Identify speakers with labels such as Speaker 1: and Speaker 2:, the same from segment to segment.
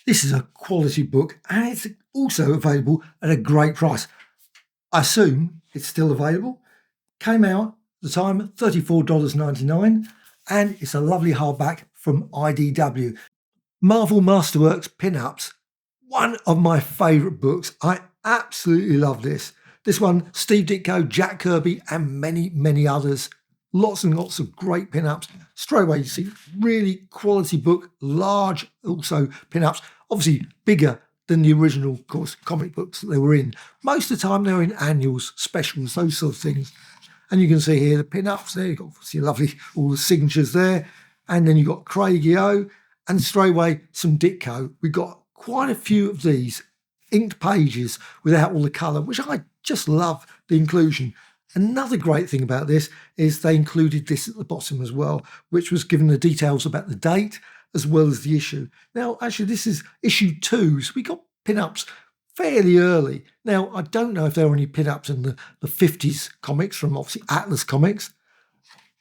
Speaker 1: This is a quality book and it's also available at a great price. I assume it's still available. Came out at the time $34.99 and it's a lovely hardback from IDW. Marvel Masterworks Pin-Ups, one of my favourite books. I absolutely love this. This one, Steve Ditko, Jack Kirby and many others. Lots and lots of great pin-ups. Straight away you see really quality book, large also pin-ups, obviously bigger than the original, of course, comic books that they were in. Most of the time they were in annuals, specials, those sort of things. And you can see here the pin-ups there. You've got obviously lovely, all the signatures there. And then you've got Craigie O and straight away some Ditko. We've got quite a few of these inked pages without all the colour, which I just love the inclusion. Another great thing about this is they included this at the bottom as well, which was given the details about the date as well as the issue. Now, actually, this is issue 2, so we got pin-ups fairly early. Now, I don't know if there were any pin-ups in the 50s comics from obviously Atlas Comics.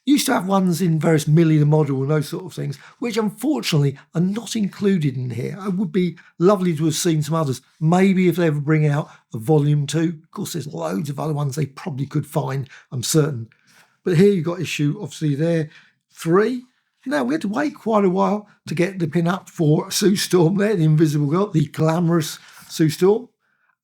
Speaker 1: Used to have ones in various Millie the model and those sort of things, which unfortunately are not included in here. It would be lovely to have seen some others. Maybe if they ever bring out a volume 2. Of course, there's loads of other ones they probably could find, I'm certain. But here you've got issue, obviously there, 3. Now, we had to wait quite a while to get the pin-up for Sue Storm there, the Invisible Girl, the glamorous Sue Storm.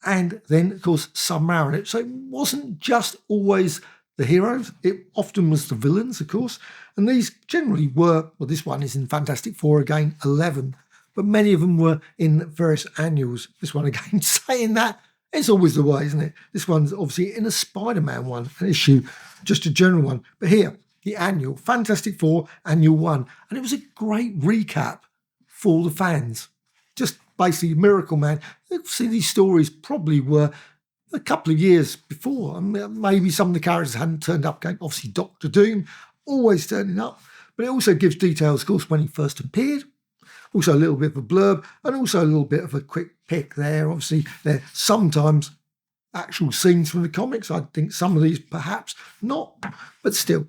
Speaker 1: And then, of course, Submariner. So it wasn't just always the heroes, it often was the villains, of course, and these generally were, well, this one is in Fantastic Four again, 11, but many of them were in various annuals. This one again, saying that, it's always the way, isn't it? This one's obviously in a Spider-Man one, an issue, just a general one, but here, the annual, Fantastic Four, Annual 1, and it was a great recap for the fans. Just basically Miracle Man. See, these stories probably were a couple of years before. Maybe some of the characters hadn't turned up again. Obviously, Doctor Doom always turning up, but it also gives details, of course, when he first appeared. Also a little bit of a blurb and also a little bit of a quick pick there. Obviously, there sometimes actual scenes from the comics. I think some of these perhaps not, but still.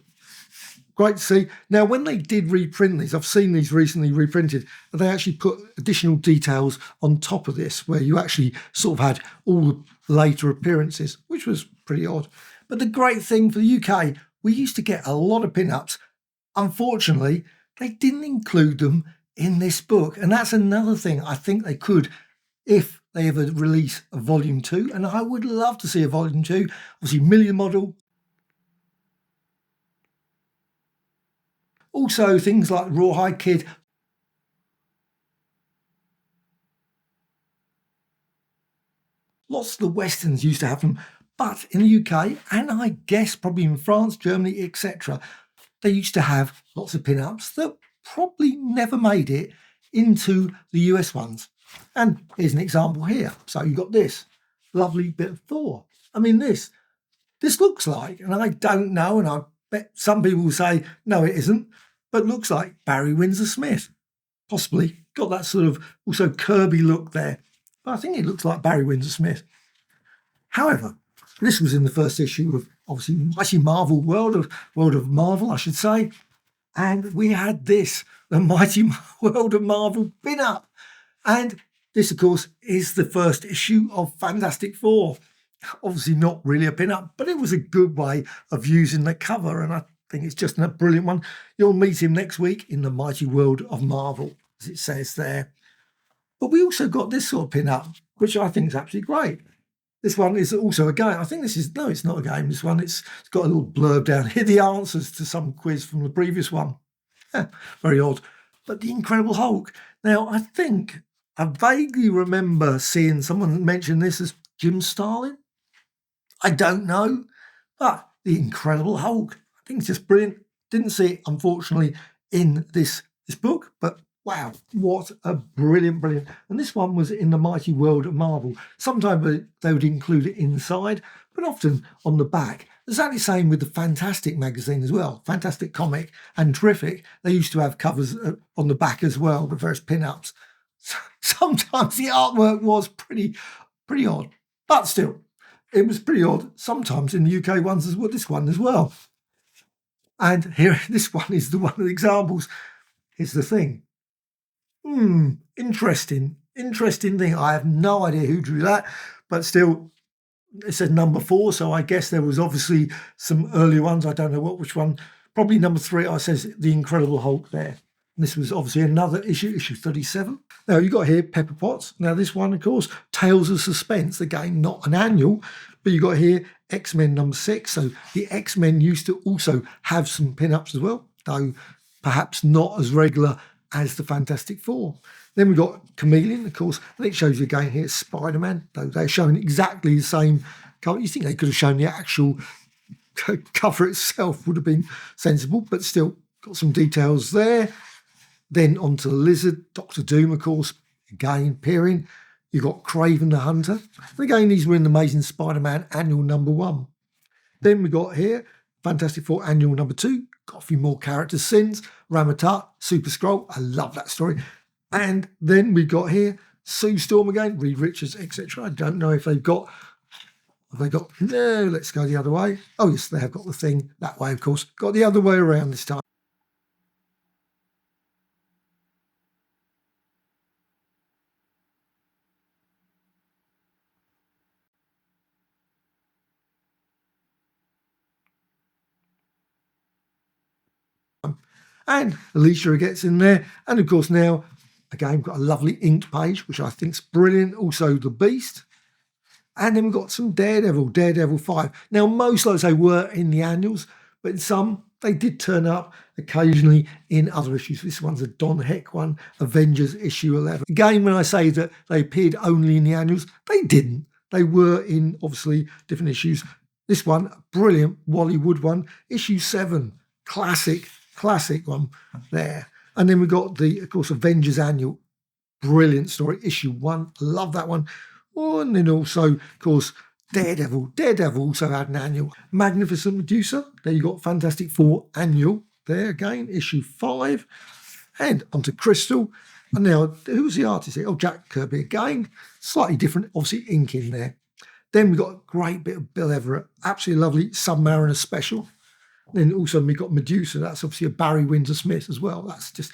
Speaker 1: Great to see. Now, when they did reprint these, I've seen these recently reprinted, they actually put additional details on top of this, where you actually sort of had all the later appearances, which was pretty odd. But the great thing for the UK, we used to get a lot of pin-ups. Unfortunately, they didn't include them in this book. And that's another thing I think they could, if they ever release a volume 2. And I would love to see a volume 2. Obviously, Millie the model. Also, things like Rawhide Kid. Lots of the Westerns used to have them, but in the UK, and I guess probably in France, Germany, etc., they used to have lots of pin-ups that probably never made it into the US ones. And here's an example here. So you've got this lovely bit of Thor. I mean, this looks like, and I don't know, and I bet some people will say, no, it isn't, but looks like Barry Windsor Smith. Possibly got that sort of also Kirby look there. But I think it looks like Barry Windsor Smith. However, this was in the first issue of obviously Mighty Marvel World of Marvel, I should say. And we had this, the Mighty World of Marvel pin-up. And this, of course, is the first issue of Fantastic Four. Obviously not really a pin-up, but it was a good way of using the cover. And I think it's just a brilliant one. You'll meet him next week in the Mighty World of Marvel, as it says there. But we also got this sort of pin-up, which I think is absolutely great. This one is also a game. I think this is, no, it's not a game. This one, it's got a little blurb down here, the answers to some quiz from the previous one. Very odd. But the Incredible Hulk. Now, I think I vaguely remember seeing someone mention this as Jim Starlin. I don't know, but the Incredible Hulk. I think it's just brilliant. Didn't see it, unfortunately, in this book, but wow, what a brilliant. And this one was in the Mighty World of Marvel. Sometimes they would include it inside, but often on the back. Exactly the same with the Fantastic magazine as well. Fantastic Comic and Terrific. They used to have covers on the back as well, the various pin-ups. Sometimes the artwork was pretty odd, but still, it was pretty odd. Sometimes in the UK ones as well, this one as well. And here, this one is one of the examples. Here's the thing. Interesting. interesting thing. I have no idea who drew that, but still, it says number 4, so I guess there was obviously some earlier ones. I don't know which one. Probably number 3. I says The Incredible Hulk there. And this was obviously another issue 37. Now you got here Pepper Potts. Now this one, of course, Tales of Suspense. Again, not an annual, but you got here X-Men number 6. So the X-Men used to also have some pin-ups as well, though perhaps not as regular as the Fantastic Four. Then we got Chameleon, of course, and it shows you again here Spider-Man, though they're showing exactly the same cover. You think they could have shown the actual cover itself, would have been sensible, but still got some details there. Then onto the Lizard, Doctor Doom, of course, again appearing. You got Kraven the Hunter. And again, these were in Amazing Spider-Man annual number 1. Then we got here Fantastic Four annual number 2. Got a few more characters since. Ramatut, Super Skrull. I love that story. And then we got here Sue Storm again, Reed Richards, etc. I don't know if they've got. No, let's go the other way. Oh, yes, they have got the thing that way, of course. Got the other way around this time. And Alicia gets in there. And of course now, again, got a lovely inked page, which I think's brilliant. Also the Beast. And then we've got some Daredevil 5. Now, most, like I say, were in the annuals, but in some, they did turn up occasionally in other issues. This one's a Don Heck one, Avengers issue 11. Again, when I say that they appeared only in the annuals, they didn't. They were in, obviously, different issues. This one, brilliant Wally Wood one, issue 7, classic one there. And then we got the, of course, Avengers Annual, brilliant story, issue 1. Love that one. Oh, and then also, of course, Daredevil. Daredevil also had an annual. Magnificent Medusa. There you got Fantastic Four annual. There again, issue 5. And onto Crystal. And now, who's the artist here? Oh, Jack Kirby again. Slightly different, obviously, ink in there. Then we got a great bit of Bill Everett. Absolutely lovely Submariner special. Then also we got Medusa. That's obviously a Barry Windsor Smith as well. That's just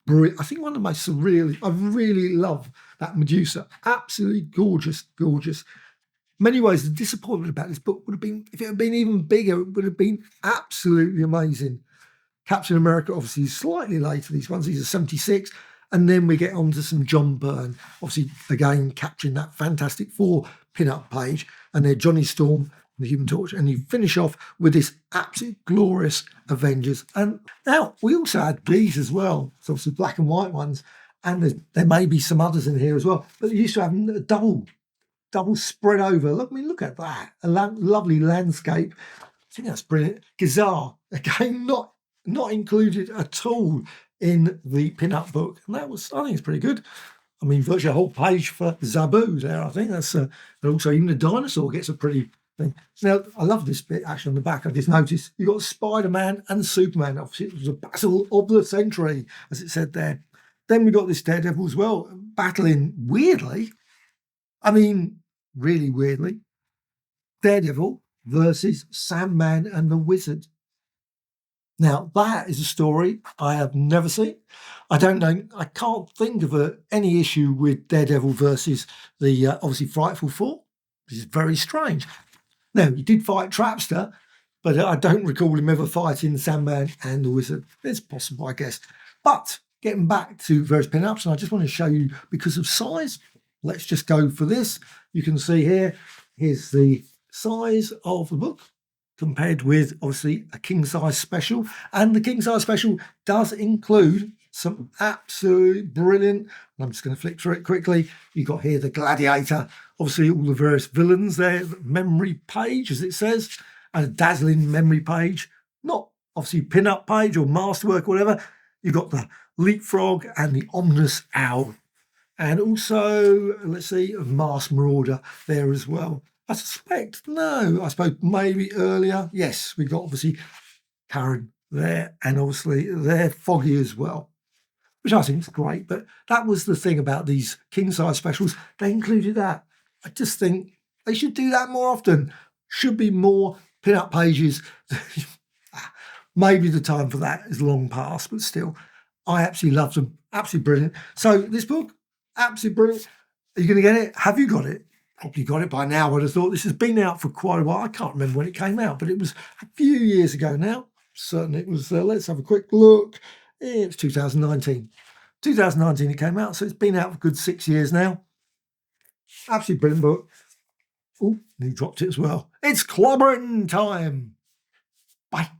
Speaker 1: brilliant. I think one of the most surreal. I really love that Medusa. Absolutely gorgeous. Many ways, the disappointment about this book would have been, if it had been even bigger, it would have been absolutely amazing. Captain America, obviously, slightly later, these ones. These are 76. And then we get on to some John Byrne. Obviously, again, capturing that Fantastic Four pin-up page. And then Johnny Storm, the Human Torch, and you finish off with this absolute glorious Avengers. And now we also had these as well, so obviously black and white ones, and there may be some others in here as well. But they used to have a double spread over. Look at that, a lovely landscape. I think that's brilliant. Gazar again, not included at all in the pin-up book, and I think it's pretty good. I mean, virtually a whole page for Zabu there. I think that's and also even the dinosaur gets a pretty thing. Now, I love this bit actually on the back. I just noticed you got Spider-Man and Superman. Obviously, it was a battle of the century, as it said there. Then we got this Daredevil as well, battling weirdly. I mean, really weirdly. Daredevil versus Sandman and the Wizard. Now, that is a story I have never seen. I don't know. I can't think of any issue with Daredevil versus the obviously Frightful Four, which is very strange. Now, he did fight Trapster, but I don't recall him ever fighting Sandman and the Wizard. It's possible, I guess. But getting back to various pin-ups, and I just want to show you because of size. Let's just go for this. You can see here's the size of the book compared with, obviously, a king-size special. And the king-size special does include some absolutely brilliant, I'm just going to flick through it quickly. You've got here the Gladiator, obviously all the various villains there, the memory page, as it says, and a dazzling memory page, not obviously pin-up page or masterwork or whatever. You've got the Leapfrog and the Ominous Owl. And also, let's see, a Masked Marauder there as well. I suspect, no, I suppose maybe earlier. Yes, we got obviously Karen there, and obviously they're Foggy as well, which I think is great. But that was the thing about these king-size specials. They included that. I just think they should do that more often. Should be more pin-up pages. Maybe the time for that is long past, but still, I absolutely love them. Absolutely brilliant. So this book, absolutely brilliant. Are you going to get it? Have you got it? Probably got it by now, I would have thought. This has been out for quite a while. I can't remember when it came out, but it was a few years ago now. Certainly it was. Let's have a quick look. It was 2019. 2019 it came out, so it's been out for a good 6 years now. Absolutely brilliant book. Oh, he dropped it as well. It's clobbering time. Bye.